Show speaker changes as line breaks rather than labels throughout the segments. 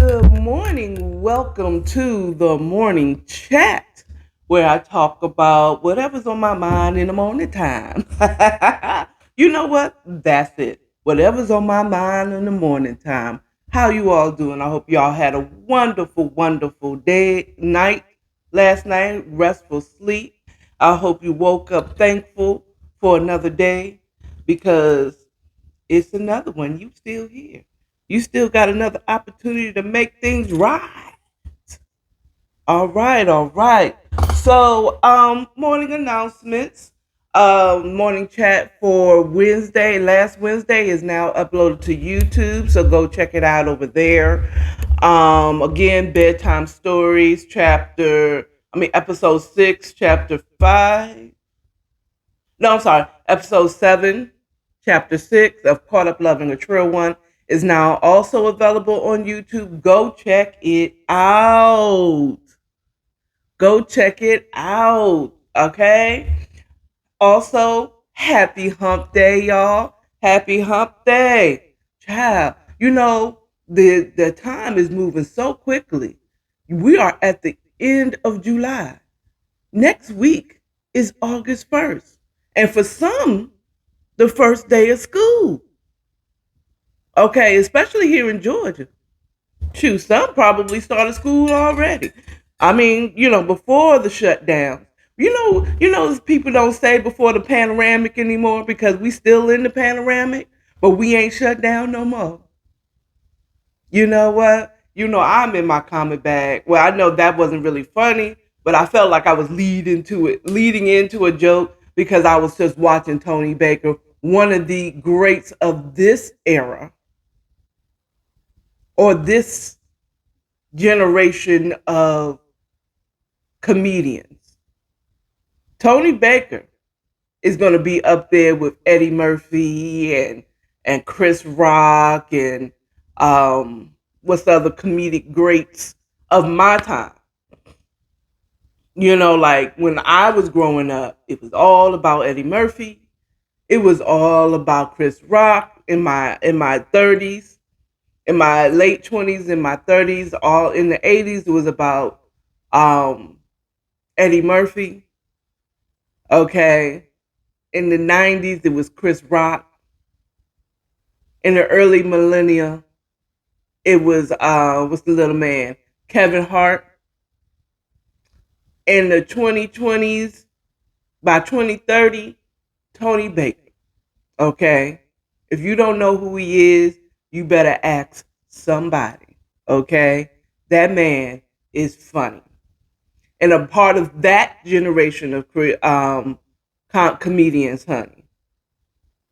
Good morning. Welcome to the morning chat where I talk about whatever's on my mind in the morning time. You know what? That's it. Whatever's on my mind in the morning time. How you all doing? I hope y'all had a wonderful, wonderful night, last night, restful sleep. I hope you woke up thankful for another day because it's another one. You still here. You still got another opportunity to make things right. All right, all right. So, morning announcements. Morning chat for Wednesday. Last Wednesday is now uploaded to YouTube, so go check it out over there. Again, bedtime stories, episode 6, chapter 5. No, I'm sorry, episode 7, chapter 6 of Caught Up Loving a True One is now also available on YouTube. Go check it out. Go check it out. Okay. Also, happy hump day, y'all. Happy hump day. Child, the time is moving so quickly. We are at the end of July. Next week is August 1st. And for some, the first day of school. Okay, especially here in Georgia. Shoot, some probably started school already. Before the shutdown. People don't say before the panoramic anymore because we still in the panoramic, but we ain't shut down no more. You know what? I'm in my comic bag. Well, I know that wasn't really funny, but I felt like I was leading into a joke because I was just watching Tony Baker, one of the greats of this era or this generation of comedians. Tony Baker is going to be up there with Eddie Murphy and Chris Rock and what's the other comedic greats of my time. Like when I was growing up, it was all about Eddie Murphy. It was all about Chris Rock in my 30s, in my late 20s, in my 30s, all in the 80s. It was about Eddie Murphy. Okay. In the 90s, it was Chris Rock. In the early millennia, it was what's the little man? Kevin Hart. In the 2020s, by 2030, Tony Baker. Okay. If you don't know who he is, you better ask somebody. Okay. That man is funny. And a part of that generation of comedians, honey.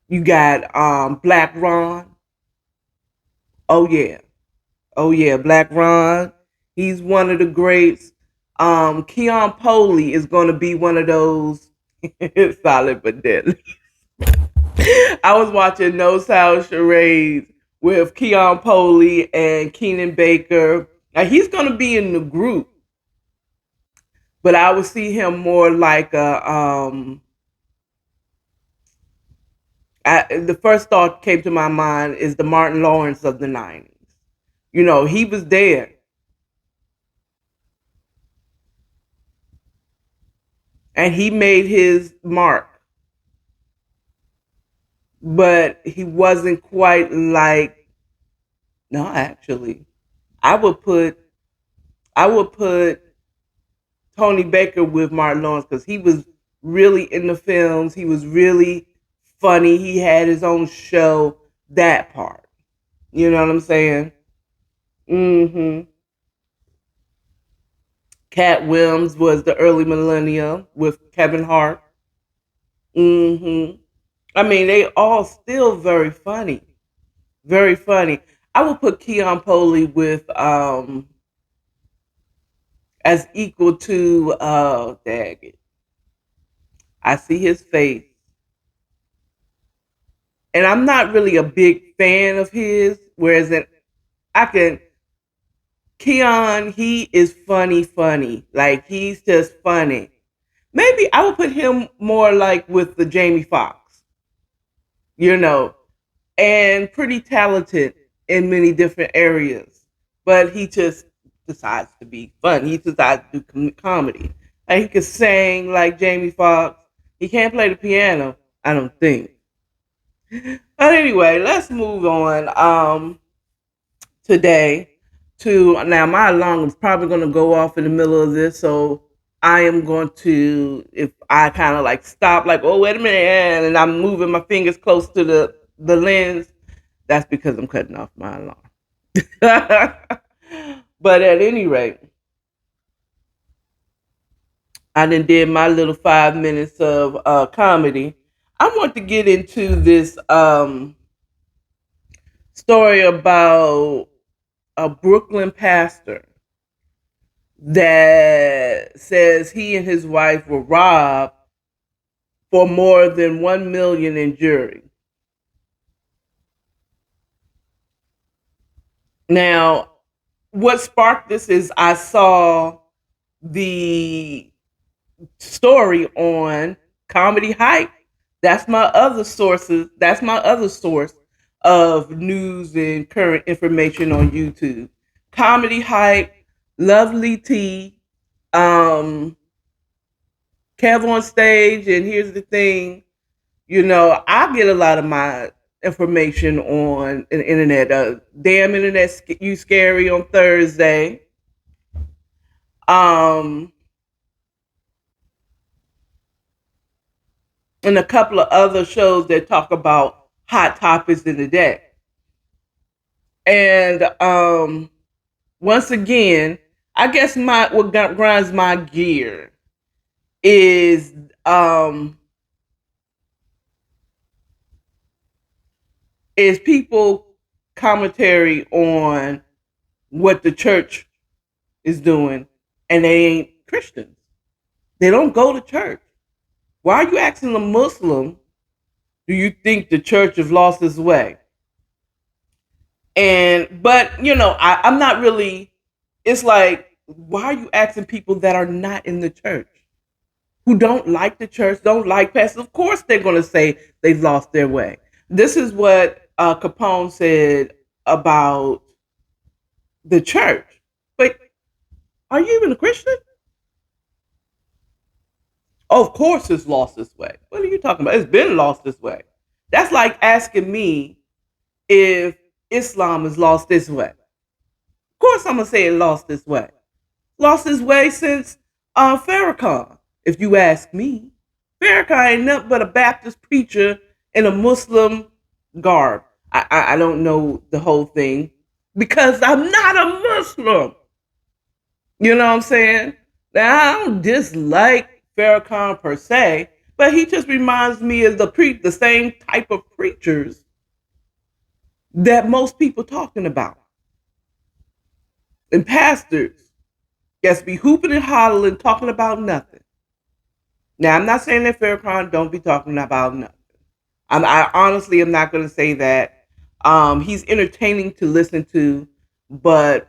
You got Black Ron. Oh yeah. Oh yeah, Black Ron. He's one of the greats. Keon Poley is gonna be one of those solid but deadly. I was watching No Sound Charades with Keon Poley and Keenan Baker. Now he's gonna be in the group, but I would see him more like the first thought came to my mind is the Martin Lawrence of the 90s. He was there. And he made his mark. But he wasn't quite like, no, actually. I would put Tony Baker with Martin Lawrence because he was really in the films. He was really funny. He had his own show. That part. You know what I'm saying? Mm-hmm. Cat Williams was the early millennia with Kevin Hart. Mm-hmm. They all still very funny. Very funny. I would put Keon Poley with as equal to dang it. I see his face. And I'm not really a big fan of his, whereas I can Keon, he is funny. Like he's just funny. Maybe I would put him more like with the Jamie Foxx, you know, and pretty talented in many different areas. but he just decides to be fun. He decides to do comedy. Like he could sing like Jamie Foxx. He can't play the piano, I don't think. But anyway, let's move on. Today to now my alarm is probably going to go off in the middle of this, so I am going to, if I kind of like stop, like, oh wait a minute, and I'm moving my fingers close to the lens, that's because I'm cutting off my alarm. But at any rate, I did my little 5 minutes of comedy. I want to get into this story about a Brooklyn pastor that says he and his wife were robbed for more than 1 million in jewelry. Now, what sparked this is I saw the story on Comedy Hype. That's my other sources. That's my other source of news and current information on YouTube. Comedy Hype, Lovely T, um, Kev on Stage, and here's the thing, I get a lot of my information on the internet. Damn Internet, You Scary on Thursday. Um, and a couple of other shows that talk about hot topics in the day. And once again, I guess what grinds my gear is um is people commentary on what the church is doing, and they ain't Christians. They don't go to church. Why are you asking a Muslim, do you think the church has lost its way? I'm not really, it's like, why are you asking people that are not in the church, who don't like the church, don't like pastors? Of course they're going to say they've lost their way. This is what Capone said about the church. But are you even a Christian? Oh, of course it's lost its way. What are you talking about? It's been lost its way. That's like asking me if Islam has lost its way. Of course I'm going to say it lost its way. Lost its way since Farrakhan, if you ask me. Farrakhan ain't nothing but a Baptist preacher in a Muslim garb. I don't know the whole thing because I'm not a Muslim. You know what I'm saying? Now, I don't dislike Farrakhan per se, but he just reminds me of the same type of preachers that most people talking about. And pastors just be hooping and hollering, talking about nothing. Now, I'm not saying that Farrakhan don't be talking about nothing. I honestly am not going to say that. He's entertaining to listen to, but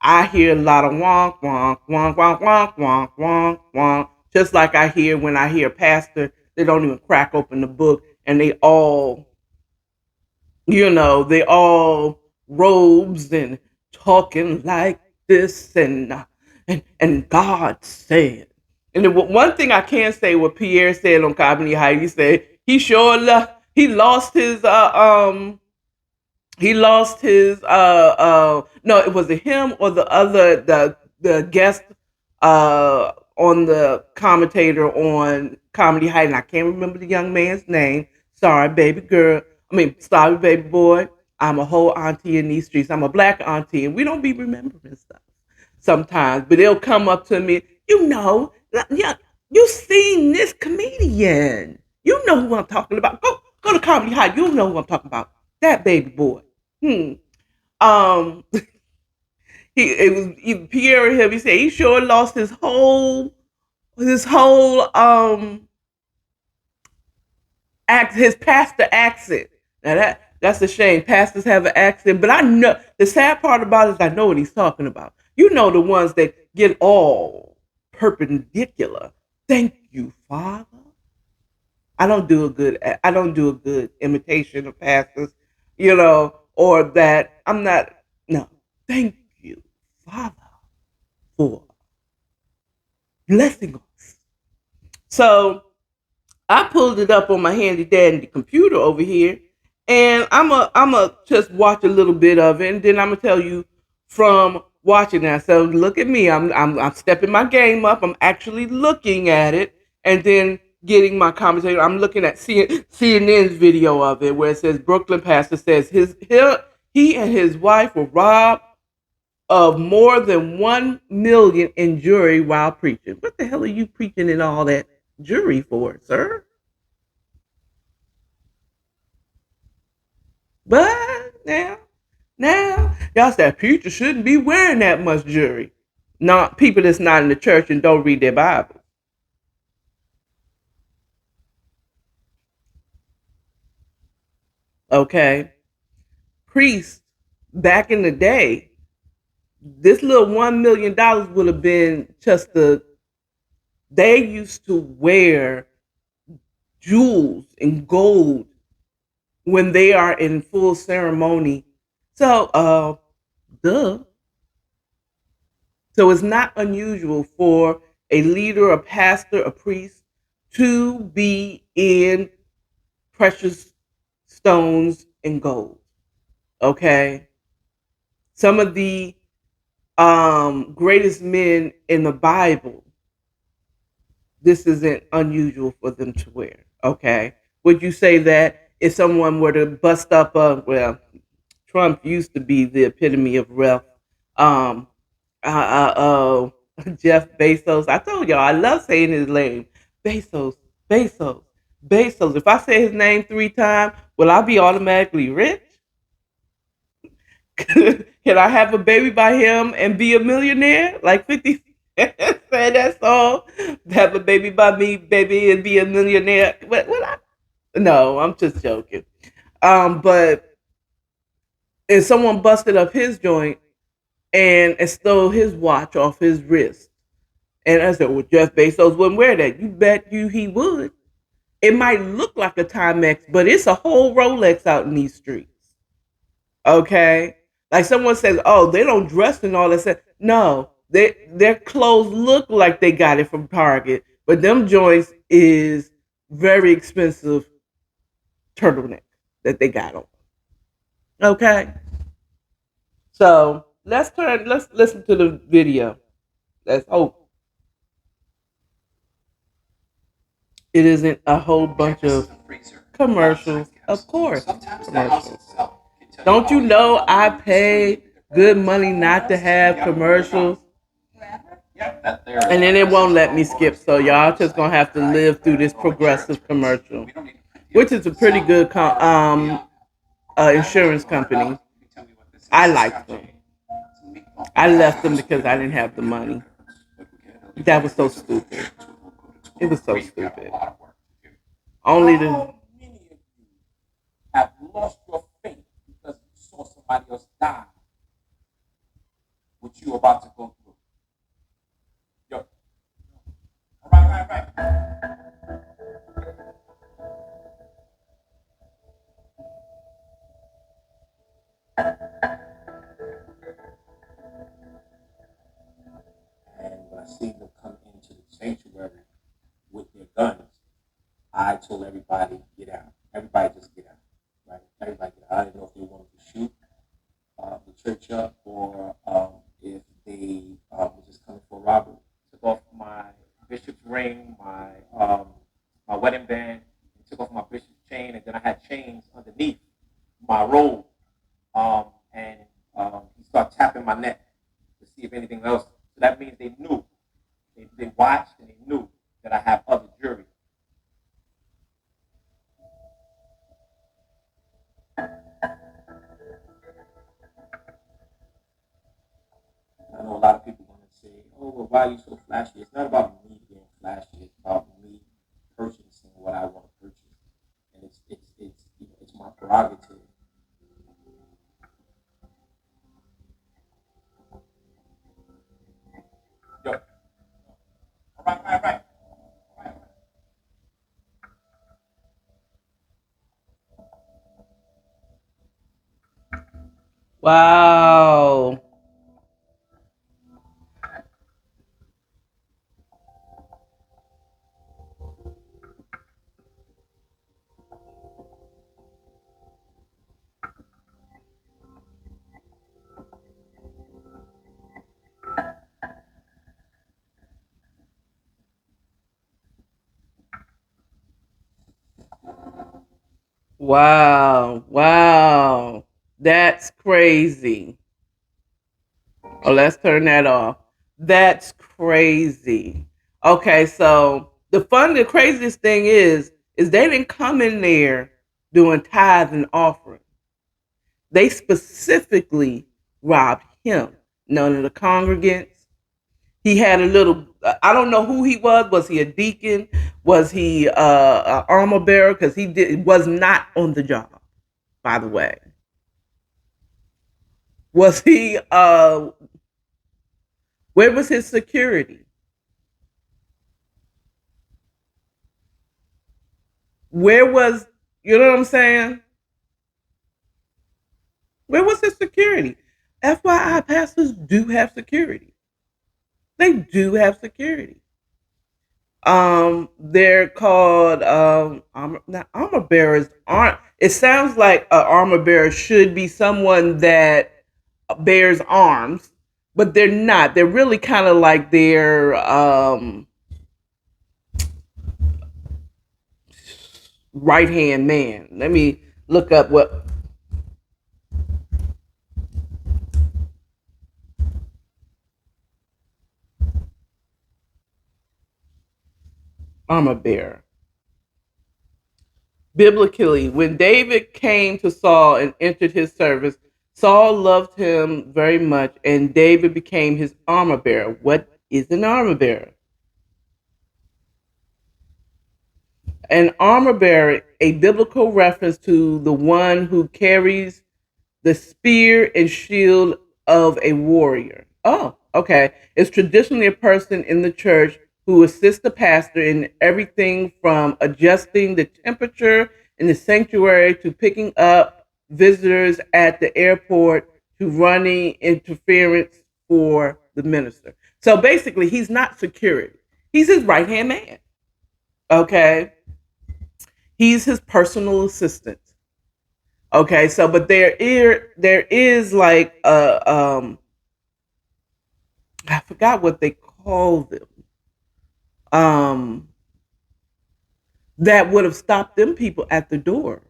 I hear a lot of wonk, wonk, wonk, wonk, wonk, wonk, wonk, wonk. Just like I hear when I hear a pastor, they don't even crack open the book, and they all robes and talking like this, and God said. And one thing I can say, what Pierre said on Comedy High, he said he lost his no, it was him or the guest on the commentator on Comedy High, and I can't remember the young man's name. Sorry, baby girl. Sorry, baby boy. I'm a whole auntie in these streets. I'm a black auntie, and we don't be remembering stuff sometimes. But they'll come up to me, yeah, you seen this comedian. You know who I'm talking about. Go to Comedy High. You know who I'm talking about. That baby boy. Um, Pierre and him. He said he sure lost his whole his pastor accent. Now that's a shame. Pastors have an accent, but I know the sad part about it is I know what he's talking about. You know, the ones that get all perpendicular. Thank you, Father. I don't do a good imitation of pastors, or that I'm not. No, thank you. Father for blessing us. So I pulled it up on my handy dandy computer over here, and I'm a just watch a little bit of it, and then I'm gonna tell you from watching that. So look at me, I'm stepping my game up. I'm actually looking at it, and then getting my conversation. I'm looking at CNN's video of it, where it says Brooklyn pastor says he and his wife were robbed of more than 1 million in jury while preaching. What the hell are you preaching in all that jury for, sir? But now, y'all said preachers shouldn't be wearing that much jewelry. Not people that's not in the church and don't read their Bible. Okay, priests back in the day, this little $1 million would have been just the. They used to wear jewels and gold when they are in full ceremony. So, duh. So it's not unusual for a leader, a pastor, a priest to be in precious stones and gold. Okay. Some of the greatest men in the Bible, this isn't unusual for them to wear. Okay. Would you say that if someone were to bust up well, Trump used to be the epitome of wealth. Um, Jeff Bezos. I told y'all I love saying his name. Bezos, Bezos, Bezos. If I say his name 3 times, will I be automatically rich? Can I have a baby by him and be a millionaire? Like 50 said that song. Have a baby by me, baby, and be a millionaire. What I no, I'm just joking. But if someone busted up his joint and stole his watch off his wrist, and I said, well, Jeff Bezos wouldn't wear that. You bet you he would. It might look like a Timex, but it's a whole Rolex out in these streets. Okay? Like someone says, oh, they don't dress and all that. No, their clothes look like they got it from Target, but them joints is very expensive turtleneck that they got on. Okay? So let's listen to the video. Let's hope it isn't a whole bunch of commercials. Of course, commercials. Don't you know I pay good money not to have commercials? And then it won't let me skip, so y'all just gonna have to live through this progressive commercial, which is a pretty good insurance company. I like them. I left them because I didn't have the money. That was so stupid. It was so stupid. Only the have lost your faith because you saw somebody else die. What you about to go through? Yo, all right. And when I seen them come into the sanctuary with their guns, I told everybody get out. Everybody just get out. Right? Everybody get out. I didn't know if they wanted to shoot the church up or if they were just coming for a robbery. Took off my bishop's ring, my wedding band, and took off my bishop's chain, and then I had chains underneath my robe. And he started tapping my neck to see if anything else. So that means they knew. They watched and they knew that I have other jury. I know a lot of people want to say, "Oh, well, why are you so flashy?" It's not about me being flashy. It's about me purchasing what I want to purchase, and it's my prerogative. Yo, all right. Wow. Wow. Wow. That's crazy. Oh, let's turn that off. That's crazy. Okay, so the craziest thing is they didn't come in there doing tithes and offering. They specifically robbed him. None of the congregants. He had a little. I don't know who he was. Was he a deacon? Was he an armor bearer? Because was not on the job. By the way, was he? Where was his security? Where was, you know what I'm saying? Where was his security? FYI, pastors do have security. They do have security. They're called not armor bearers. Aren't it sounds like an armor bearer should be someone that bears arms, but they're not. They're really kind of like their right hand man. Let me look up what armor bearer. Biblically, when David came to Saul and entered his service, Saul loved him very much, and David became his armor bearer. What is an armor bearer? An armor bearer, a biblical reference to the one who carries the spear and shield of a warrior. Oh, okay. It's traditionally a person in the church who assists the pastor in everything from adjusting the temperature in the sanctuary to picking up visitors at the airport to running interference for the minister. So basically, he's not security. He's his right hand man. Okay. He's his personal assistant. Okay, so but there is like I forgot what they call them. Um that would have stopped them people at the door.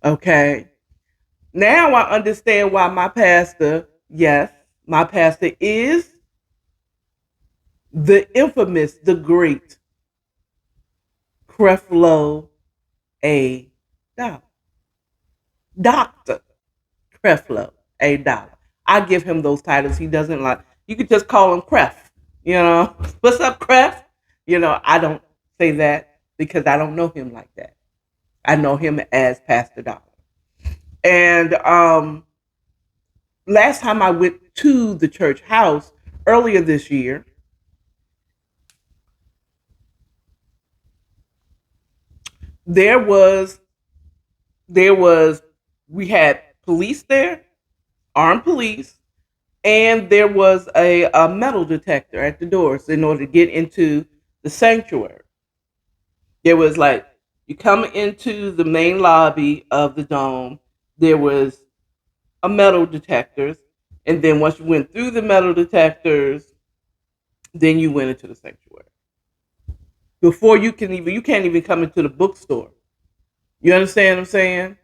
Okay. Now I understand why my pastor, yes, my pastor is the infamous, the great Creflo A. Dollar. Dr. Creflo A. Dollar. I give him those titles he doesn't like. You could just call him Cref. You know, what's up, Cref? You know, I don't say that because I don't know him like that. I know him as Pastor Dollar. And last time I went to the church house earlier this year, there was there was we had police there, armed police, and there was a metal detector at the doors in order to get into the sanctuary. There was like you come into the main lobby of the dome. There was a metal detectors, and then once you went through the metal detectors, then you went into the sanctuary. Before you can't even come into the bookstore. You understand what I'm saying?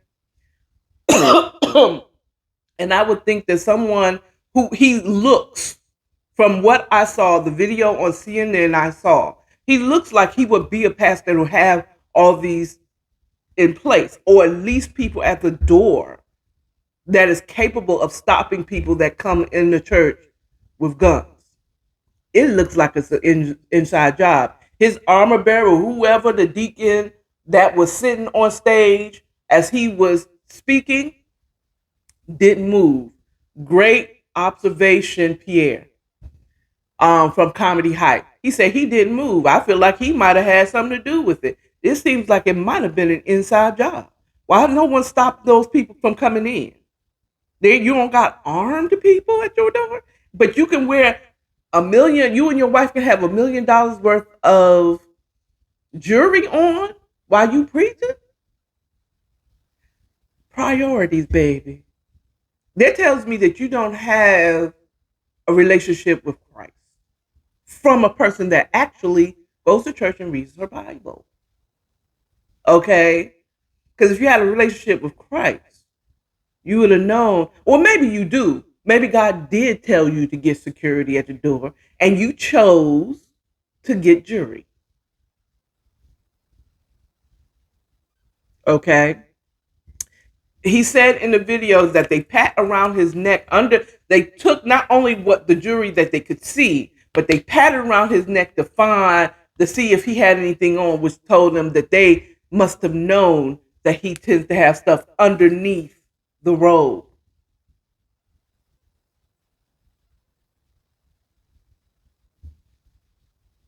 And I would think that someone who he looks, from what I saw, the video on CNN I saw, he looks like he would be a pastor who have all these in place, or at least people at the door that is capable of stopping people that come in the church with guns. It looks like it's an inside job. His armor bearer, whoever the deacon that was sitting on stage as he was speaking, didn't move. Great observation, Pierre, from Comedy Hype. He said he didn't move. I feel like he might have had something to do with it. It seems like it might have been an inside job. Why no one stopped those people from coming in? You don't got armed people at your door, but you can wear a million. You and your wife can have $1 million worth of jewelry on while you preaching. Priorities, baby. That tells me that you don't have a relationship with Christ from a person that actually goes to church and reads her Bible. Okay? Because if you had a relationship with Christ, you would have known, or maybe you do. Maybe God did tell you to get security at the door, and you chose to get jury. Okay? He said in the video that they pat around his neck they took not only what the jury that they could see, but they patted around his neck to see if he had anything on, which told them that they must have known that he tends to have stuff underneath the robe.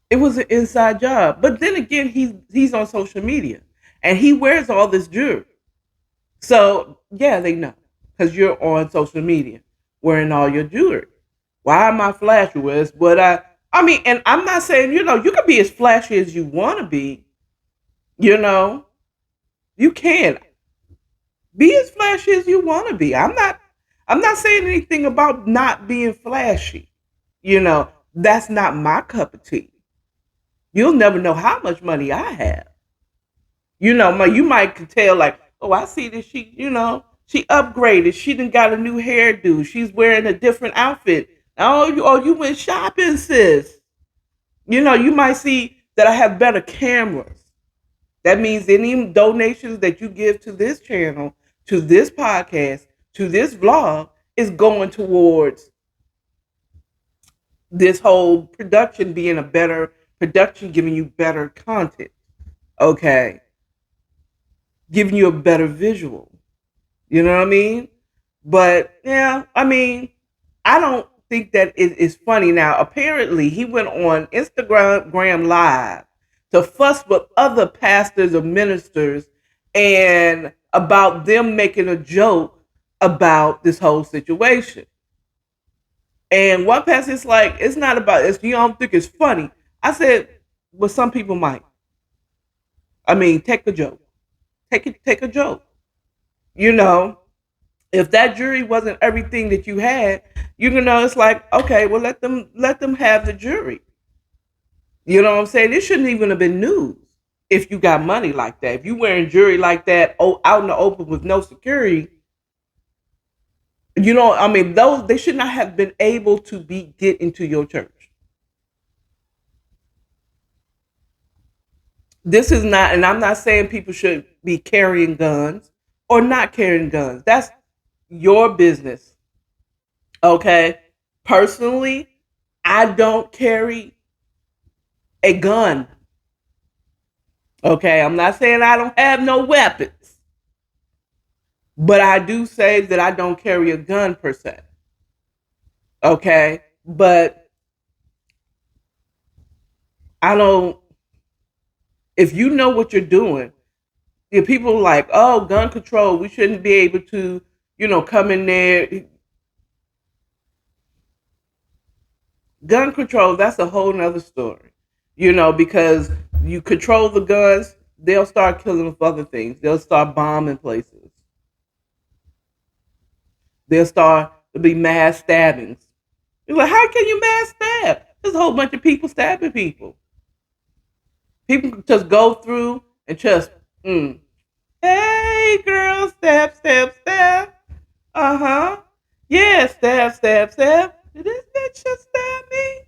It was an inside job. But then again, he's on social media and he wears all this jewelry. So yeah, they know because you're on social media wearing all your jewelry. Why am I flashy? With what I mean, and I'm not saying you can be as flashy as you want to be. You know, you can be as flashy as you want to be. I'm not saying anything about not being flashy. That's not my cup of tea. You'll never know how much money I have. You might could tell like, oh, I see that she upgraded. She done got a new hairdo. She's wearing a different outfit. Oh, you went shopping, sis. You might see that I have better cameras. That means any donations that you give to this channel, to this podcast, to this vlog is going towards this whole production being a better production, giving you better content. Okay. Giving you a better visual. You know what I mean? But yeah, I mean, I don't think that it is funny. Now, apparently, he went on Instagram Live to fuss with other pastors or ministers and about them making a joke about this whole situation. And one pastor is like, it's not about it's you don't think it's funny. I said, well, some people might. I mean, take a joke. Take a joke. You know, if that jury wasn't everything that you had, it's like, okay, well let them have the jury. You know what I'm saying? It shouldn't even have been news if you got money like that. If you wearing jury like that out in the open with no security, I mean, those they should not have been able to get into your church. This is not, and I'm not saying people should be carrying guns or not carrying guns. That's your business. Okay. Personally, I don't carry a gun. Okay. I'm not saying I don't have no weapons, but I do say that I don't carry a gun per se. Okay. But I don't, if you know what you're doing, if people are like, oh, gun control, we shouldn't be able to, come in there. Gun control, that's a whole nother story. Because you control the guns, they'll start killing with other things. They'll start bombing places. They'll start to be mass stabbings. You're like, how can you mass stab? There's a whole bunch of people stabbing people. People can just go through and just, hey, girl, stab, stab, stab. Uh-huh. Yeah, stab, stab, stab. Did this bitch just stab me?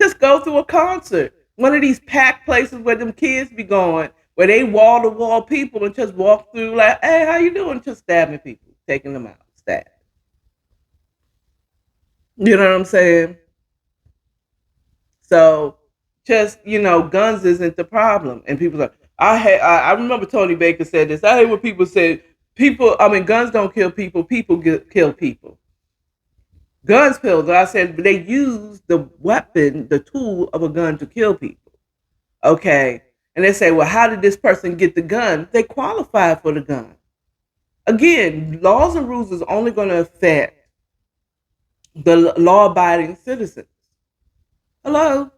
Just go through a concert. One of these packed places where them kids be going, where they wall to wall people and just walk through like, hey, how you doing? Just stabbing people, taking them out, stab. You know what I'm saying? So just, guns isn't the problem. And people are I remember Tony Baker said this. I hate when people say guns don't kill people, kill people. Guns kill. I said, but they use the weapon, the tool of a gun to kill people. Okay. And they say, well, how did this person get the gun? They qualified for the gun. Again, laws and rules is only going to affect the law-abiding citizens. Hello?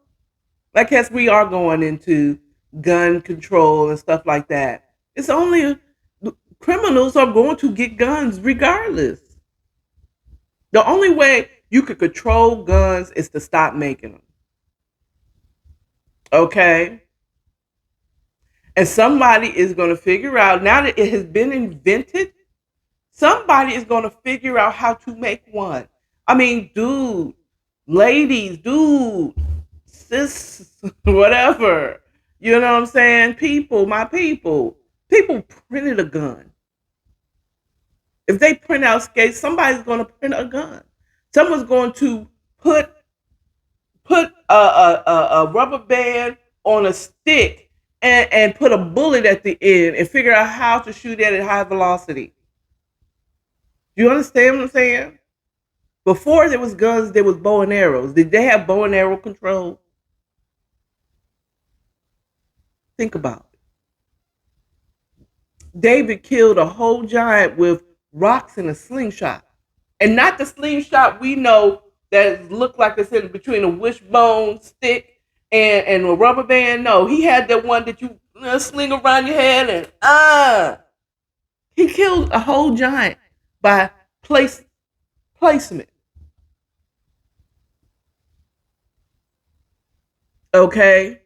Like, as we are going into gun control and stuff like that, it's only criminals are going to get guns regardless. The only way you could control guns is to stop making them. Okay? And somebody is going to figure out, now that it has been invented, somebody is going to figure out how to make one. I mean, dude, ladies, dude, sis, whatever. You know what I'm saying? People, my people. People printed a gun. If they print out skates, somebody's going to print a gun. Someone's going to put a rubber band on a stick and put a bullet at the end and figure out how to shoot it at high velocity. Do you understand what I'm saying? Before there was guns, there was bow and arrows. Did they have bow and arrow control? Think about it. David killed a whole giant with rocks and a slingshot. And not the slingshot we know that looked like it's in between a wishbone stick and a rubber band. No, he had that one that you sling around your head and he killed a whole giant by placement. Okay,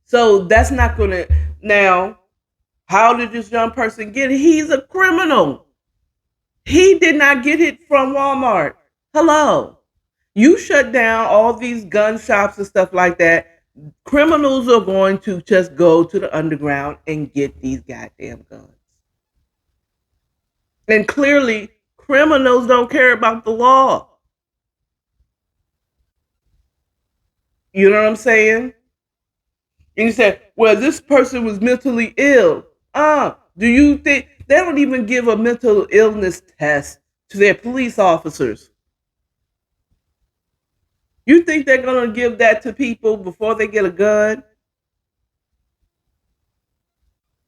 so that's not gonna. Now, how did this young person get it? He's a criminal. He did not get it from Walmart. Hello. You shut down all these gun shops and stuff like that. Criminals are going to just go to the underground and get these goddamn guns. And clearly, criminals don't care about the law. You know what I'm saying? And you say, well, this person was mentally ill. Do you think they don't even give a mental illness test to their police officers? You think they're going to give that to people before they get a gun?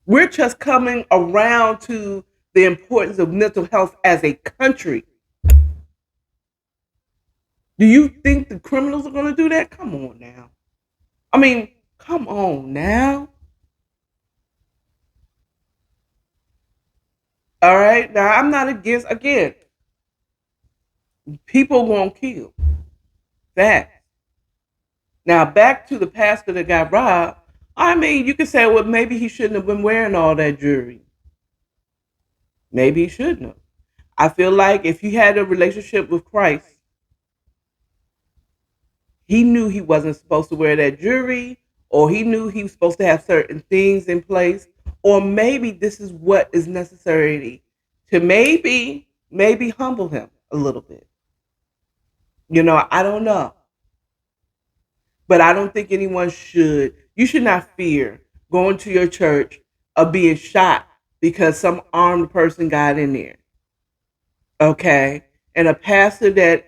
We're just coming around to the importance of mental health as a country. Do you think the criminals are going to do that? Come on now. I mean, come on now. All right. Now, I'm not against, again, people won't kill. That. Now, back to the pastor that got robbed. I mean, you could say, well, maybe he shouldn't have been wearing all that jewelry. Maybe he shouldn't have. I feel like if he had a relationship with Christ, he knew he wasn't supposed to wear that jewelry, or he knew he was supposed to have certain things in place, or maybe this is what is necessary to maybe humble him a little bit. You know, I don't know. But I don't think anyone should. You should not fear going to your church or being shot because some armed person got in there. Okay? And a pastor that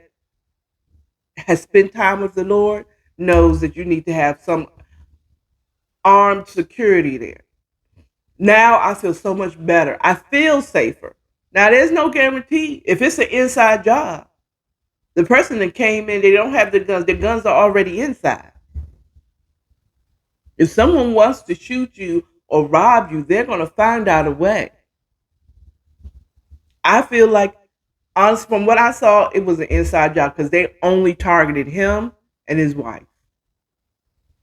has spent time with the Lord knows that you need to have some armed security there. Now I feel so much better. I feel safer. Now there's no guarantee. If it's an inside job, the person that came in, they don't have their guns are already inside. If someone wants to shoot you or rob you, they're going to find out a way. I feel like, honestly, from what I saw, it was an inside job because they only targeted him and his wife.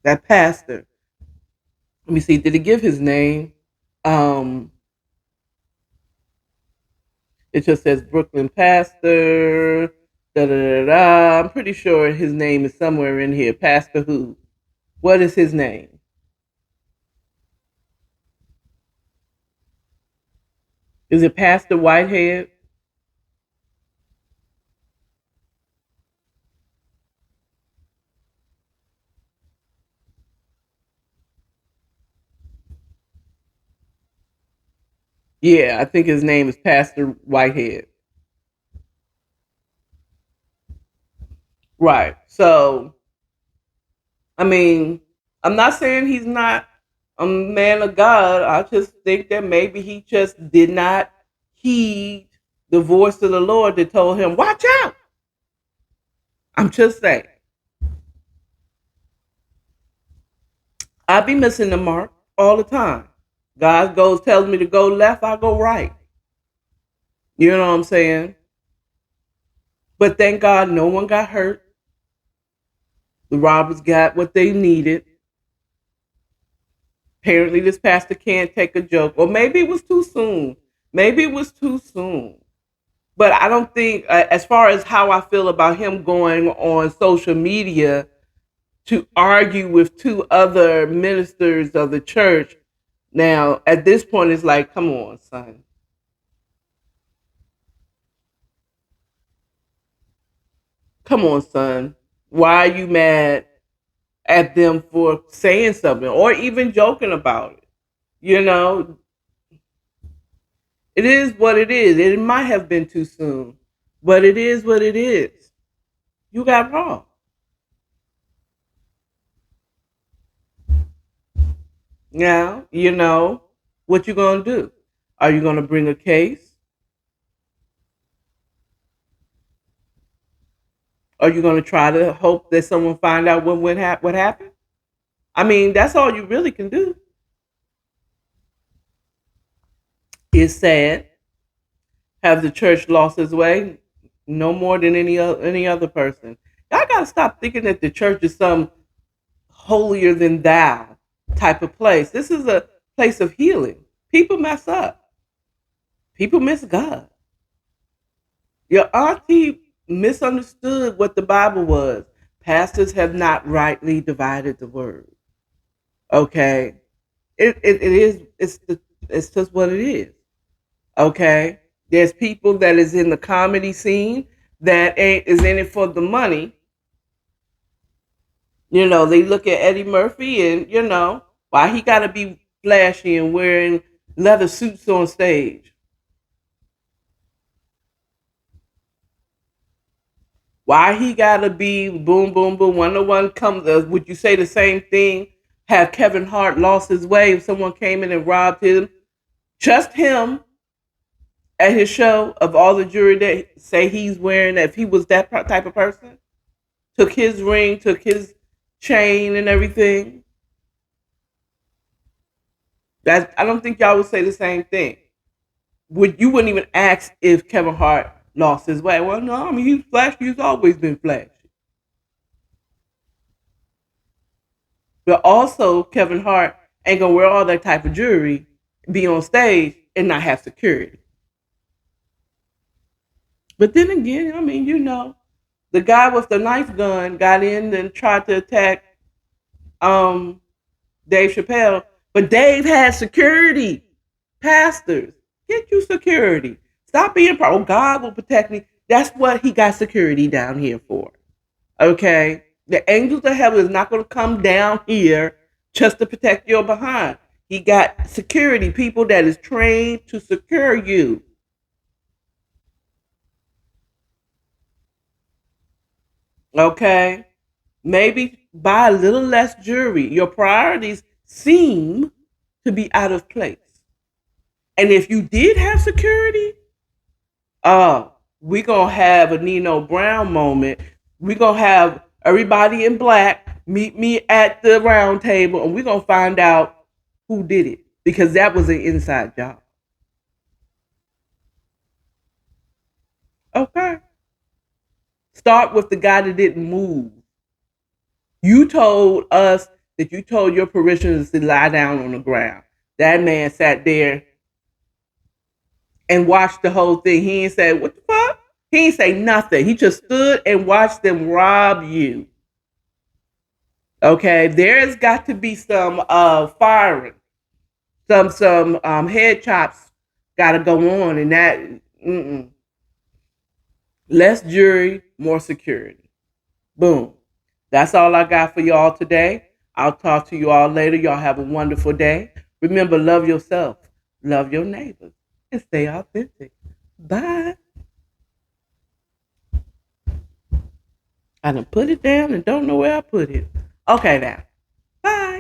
That pastor. Let me see. Did it give his name? It just says Brooklyn pastor. Da, da, da, da. I'm pretty sure his name is somewhere in here. Pastor who? What is his name? Is it Pastor Whitehead? Yeah, I think his name is Pastor Whitehead. Right. So, I mean, I'm not saying he's not a man of God. I just think that maybe he just did not heed the voice of the Lord that told him, watch out. I'm just saying. I be missing the mark all the time. God goes tells me to go left, I go right. You know what I'm saying? But thank God no one got hurt. The robbers got what they needed. Apparently, this pastor can't take a joke, or maybe it was too soon. Maybe it was too soon. But I don't think, as far as how I feel about him going on social media to argue with two other ministers of the church, now at this point, it's like, come on, son. Come on, son. Why are you mad at them for saying something or even joking about it? You know, it is what it is. It might have been too soon, but it is what it is. You got wrong. Now, what you gonna do? Are you gonna bring a case? Are you gonna try to hope that someone find out what happened? I mean, that's all you really can do. It's sad. Have the church lost its way? No more than any other person. Y'all gotta stop thinking that the church is some holier than thou type of place. This is a place of healing. People mess up. People miss God. Your auntie misunderstood what the Bible was. Pastors have not rightly divided the word. Okay, it is it's just what it is. Okay, there's people that is in the comedy scene that ain't is in it for the money. They look at Eddie Murphy and why he got to be flashy and wearing leather suits on stage. Why he gotta be boom, boom, boom? 101 comes. Would you say the same thing? Have Kevin Hart lost his way if someone came in and robbed him? Just him at his show of all the jewelry that say he's wearing. If he was that type of person, took his ring, took his chain, and everything. That I don't think y'all would say the same thing. You wouldn't even ask if Kevin Hart lost his way? Well, no, I mean he's flashy. He's always been flashy. But also, Kevin Hart ain't gonna wear all that type of jewelry, be on stage, and not have security. But then again, I mean, the guy with the knife gun got in and tried to attack um, Dave Chappelle, but Dave had security. Pastors, get you security. Stop being oh, God will protect me. That's what he got security down here for. Okay? The angels of heaven is not going to come down here just to protect your behind. He got security, people that is trained to secure you. Okay? Maybe buy a little less jewelry. Your priorities seem to be out of place. And if you did have security, we're going to have a Nino Brown moment. We're going to have everybody in black meet me at the round table, and we're going to find out who did it because that was an inside job. Okay. Start with the guy that didn't move. You told us that you told your parishioners to lie down on the ground. That man sat there and watched the whole thing. He ain't say, what the fuck? He ain't say nothing. He just stood and watched them rob you. Okay, there's got to be some firing, some head chops got to go on, and that less jury, more security. Boom. That's all I got for y'all today. I'll talk to you all later. Y'all have a wonderful day. Remember, love yourself, love your neighbors, and stay authentic. Bye. I done put it down and don't know where I put it. Okay, now. Bye.